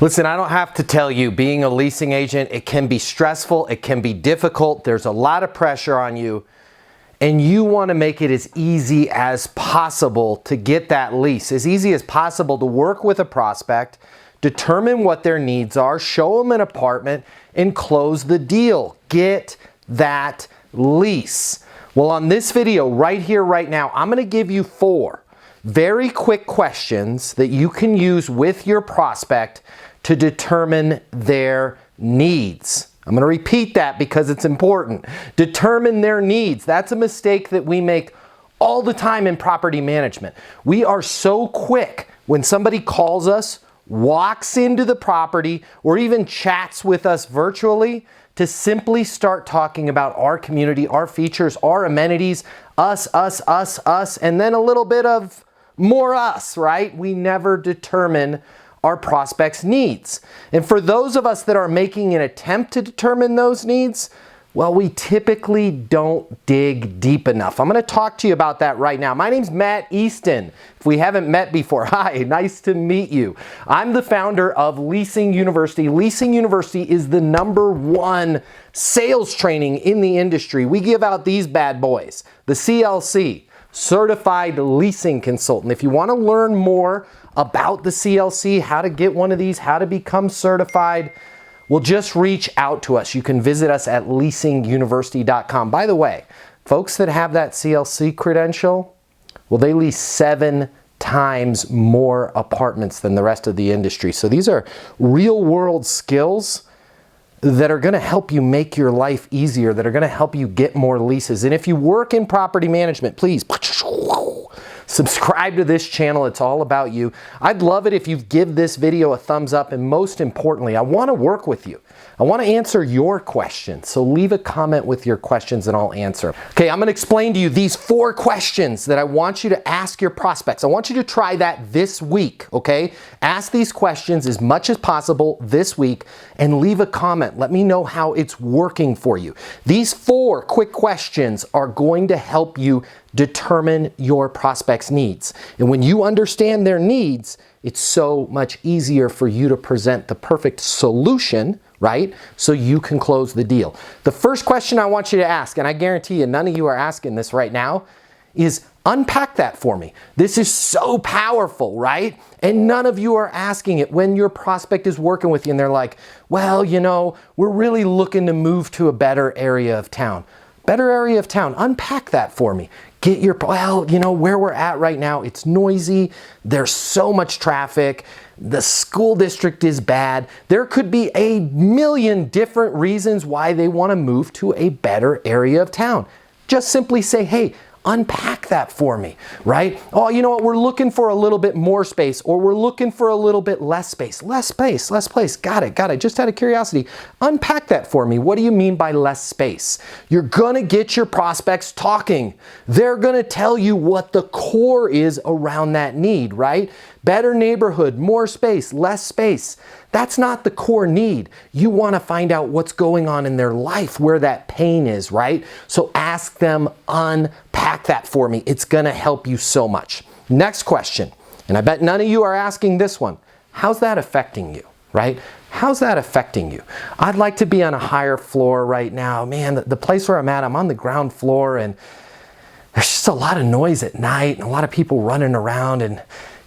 Listen, I don't have to tell you, being a leasing agent, it can be stressful, it can be difficult, there's a lot of pressure on you, and you want to make it as easy as possible to get that lease, as easy as possible to work with a prospect, determine what their needs are, show them an apartment, and close the deal. Get that lease. Well, on this video right here, right now, I'm going to give you 4 very quick questions that you can use with your prospect to determine their needs. I'm going to repeat that because it's important. Determine their needs. That's a mistake that we make all the time in property management. We are so quick when somebody calls us, walks into the property, or even chats with us virtually to simply start talking about our community, our features, our amenities, us, and then a little bit of more us, right? We never determine our prospects' needs. And for those of us that are making an attempt to determine those needs, well, we typically don't dig deep enough. I'm going to talk to you about that right now. My name's Matt Easton. If we haven't met before, hi, nice to meet you. I'm the founder of Leasing University. Leasing University is the #1 sales training in the industry. We give out these bad boys, the CLC, Certified Leasing Consultant. If you want to learn more about the CLC, how to get one of these, how to become certified, well, just reach out to us. You can visit us at leasinguniversity.com. By the way, folks that have that CLC credential, well, they lease 7 times more apartments than the rest of the industry. So these are real world skills that are going to help you make your life easier, that are going to help you get more leases. And if you work in property management, please subscribe to this channel. It's all about you. I'd love it if you give this video a thumbs up, and most importantly, I want to work with you. I want to answer your questions. So leave a comment with your questions and I'll answer. Okay, I'm going to explain to you these 4 questions that I want you to ask your prospects. I want you to try that this week, okay? Ask these questions as much as possible this week and leave a comment. Let me know how it's working for you. These 4 quick questions are going to help you determine your prospect's needs. And when you understand their needs, it's so much easier for you to present the perfect solution, right? So you can close the deal. The first question I want you to ask, and I guarantee you none of you are asking this right now, is unpack that for me. This is so powerful, right? And none of you are asking it when your prospect is working with you and they're like, well, you know, we're really looking to move to a better area of town. Better area of town. Unpack that for me. Get your, well, you know, where we're at right now, it's noisy. There's so much traffic. The school district is bad. There could be a million different reasons why they want to move to a better area of town. Just simply say, hey, unpack that for me, right? Oh, you know what? We're looking for a little bit more space, or we're looking for a little bit less space. Less space, less place. Got it. Just out of curiosity, unpack that for me. What do you mean by less space? You're going to get your prospects talking. They're going to tell you what the core is around that need, right? Better neighborhood, more space, less space. That's not the core need. You want to find out what's going on in their life, where that pain is, right? So ask them, unpack that for me. It's going to help you so much. Next question, and I bet none of you are asking this one. How's that affecting you, right? How's that affecting you? I'd like to be on a higher floor right now. Man, the place where I'm at, I'm on the ground floor, and there's just a lot of noise at night and a lot of people running around, and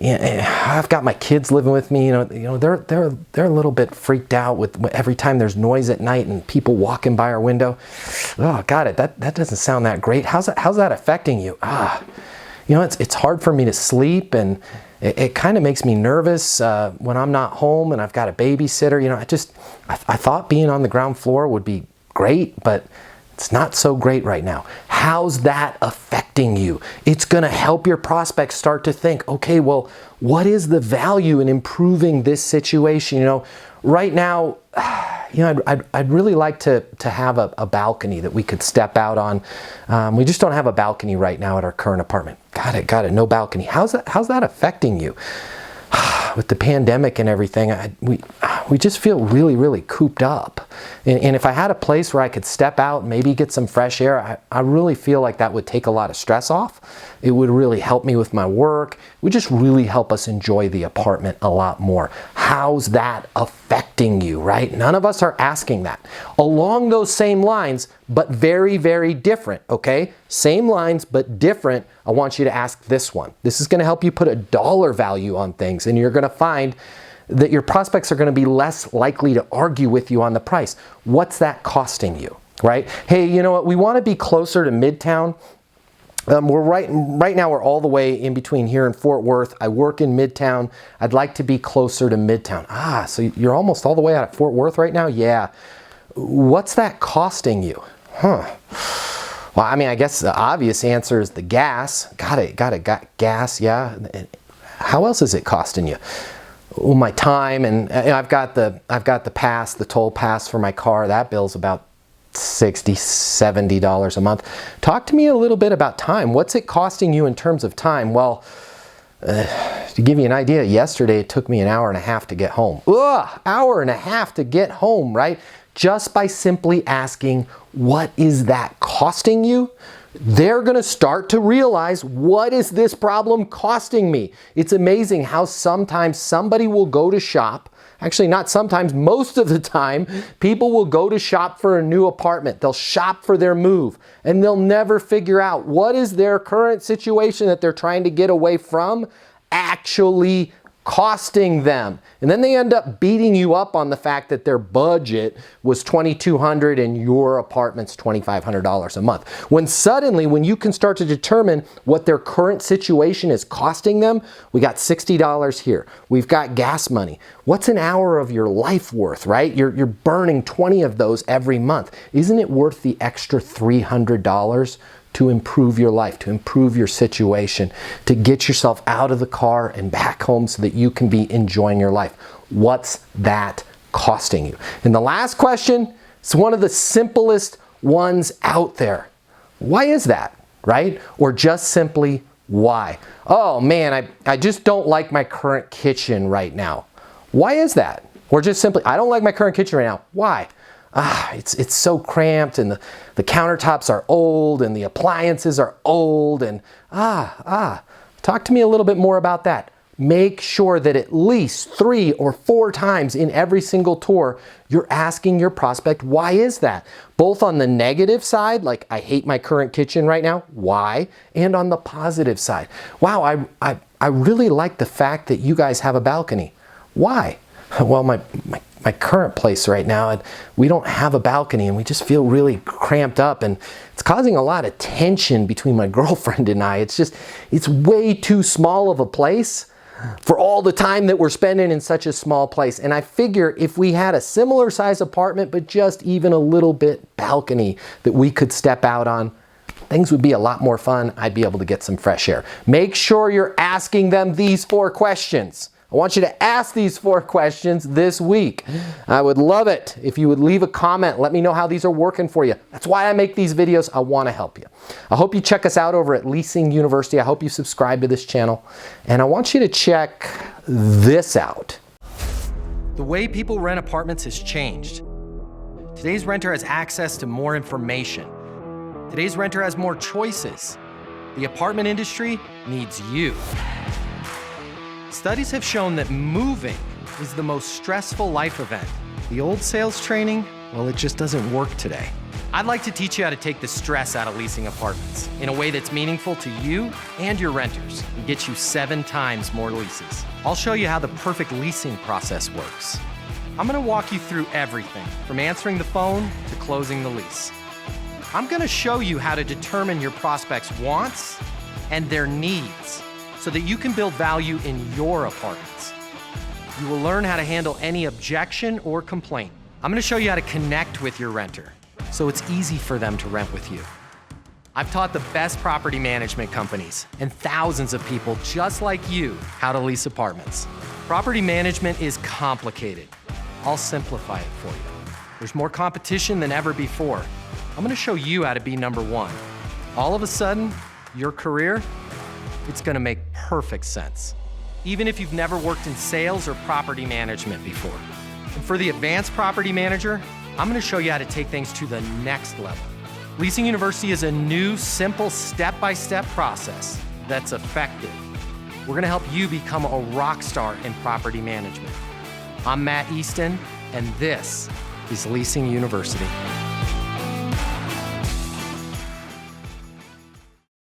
I've got my kids living with me. You know, they're a little bit freaked out with every time there's noise at night and people walking by our window. Oh, got it. That doesn't sound that great. How's that affecting you? You know, it's hard for me to sleep, and it kind of makes me nervous when I'm not home and I've got a babysitter. You know, I thought being on the ground floor would be great, but it's not so great right now. How's that affecting you? It's going to help your prospects start to think, okay, well, what is the value in improving this situation? You know, right now, you know, I'd really like to have a balcony that we could step out on. We just don't have a balcony right now at our current apartment. Got it. No balcony. How's that affecting you? With the pandemic and everything, we just feel really, really cooped up. And if I had a place where I could step out, maybe get some fresh air, I really feel like that would take a lot of stress off. It would really help me with my work. It would just really help us enjoy the apartment a lot more. How's that affecting you, right? None of us are asking that. Along those same lines, but very, very different, okay? Same lines, but different. I want you to ask this one. This is gonna help you put a dollar value on things, and you're gonna find that your prospects are going to be less likely to argue with you on the price. What's that costing you, right? Hey, you know what? We want to be closer to Midtown. We're right now we're all the way in between here and Fort Worth. I work in Midtown. I'd like to be closer to Midtown. So you're almost all the way out at Fort Worth right now? Yeah. What's that costing you? Well, I mean, I guess the obvious answer is the gas. Got gas, yeah. How else is it costing you? Well, my time, and I've got the pass, the toll pass for my car. That bill's about $60, $70 a month. Talk to me a little bit about time. What's it costing you in terms of time? Well, to give you an idea, yesterday it took me an hour and a half to get home. Hour and a half to get home, right? Just by simply asking, what is that costing you? They're going to start to realize, what is this problem costing me? It's amazing how sometimes somebody will go to shop. Actually, not sometimes, most of the time, people will go to shop for a new apartment. They'll shop for their move, and they'll never figure out what is their current situation that they're trying to get away from actually costing them. And then they end up beating you up on the fact that their budget was $2,200 and your apartment's $2,500 a month. When suddenly, when you can start to determine what their current situation is costing them, we got $60 here. We've got gas money. What's an hour of your life worth, right? You're burning 20 of those every month. Isn't it worth the extra $300 to improve your life, to improve your situation, to get yourself out of the car and back home so that you can be enjoying your life? What's that costing you? And the last question is one of the simplest ones out there. Why is that, right? Or just simply, why? Oh man, I just don't like my current kitchen right now. Why is that? Or just simply, I don't like my current kitchen right now. Why? It's so cramped, and the countertops are old, and the appliances are old, and talk to me a little bit more about that. Make sure that at least 3 or 4 times in every single tour, you're asking your prospect, why is that? Both on the negative side, like I hate my current kitchen right now, why? And on the positive side, wow, I really like the fact that you guys have a balcony. Why? Well, my current place right now, and we don't have a balcony, and we just feel really cramped up, and it's causing a lot of tension between my girlfriend and I. It's way too small of a place for all the time that we're spending in such a small place. And I figure if we had a similar size apartment, but just even a little bit balcony that we could step out on, things would be a lot more fun. I'd be able to get some fresh air. Make sure you're asking them these 4 questions. I want you to ask these 4 questions this week. I would love it if you would leave a comment. Let me know how these are working for you. That's why I make these videos. I want to help you. I hope you check us out over at Leasing University. I hope you subscribe to this channel. And I want you to check this out. The way people rent apartments has changed. Today's renter has access to more information. Today's renter has more choices. The apartment industry needs you. Studies have shown that moving is the most stressful life event. The old sales training, well, it just doesn't work today. I'd like to teach you how to take the stress out of leasing apartments in a way that's meaningful to you and your renters and get you 7 times more leases. I'll show you how the perfect leasing process works. I'm gonna walk you through everything from answering the phone to closing the lease. I'm gonna show you how to determine your prospects' wants and their needs, so that you can build value in your apartments. You will learn how to handle any objection or complaint. I'm gonna show you how to connect with your renter, so it's easy for them to rent with you. I've taught the best property management companies and thousands of people just like you how to lease apartments. Property management is complicated. I'll simplify it for you. There's more competition than ever before. I'm gonna show you how to be number 1. All of a sudden, your career, it's gonna make perfect sense, even if you've never worked in sales or property management before. And for the advanced property manager, I'm going to show you how to take things to the next level. Leasing University is a new, simple, step-by-step process that's effective. We're going to help you become a rock star in property management. I'm Matt Easton, and this is Leasing University.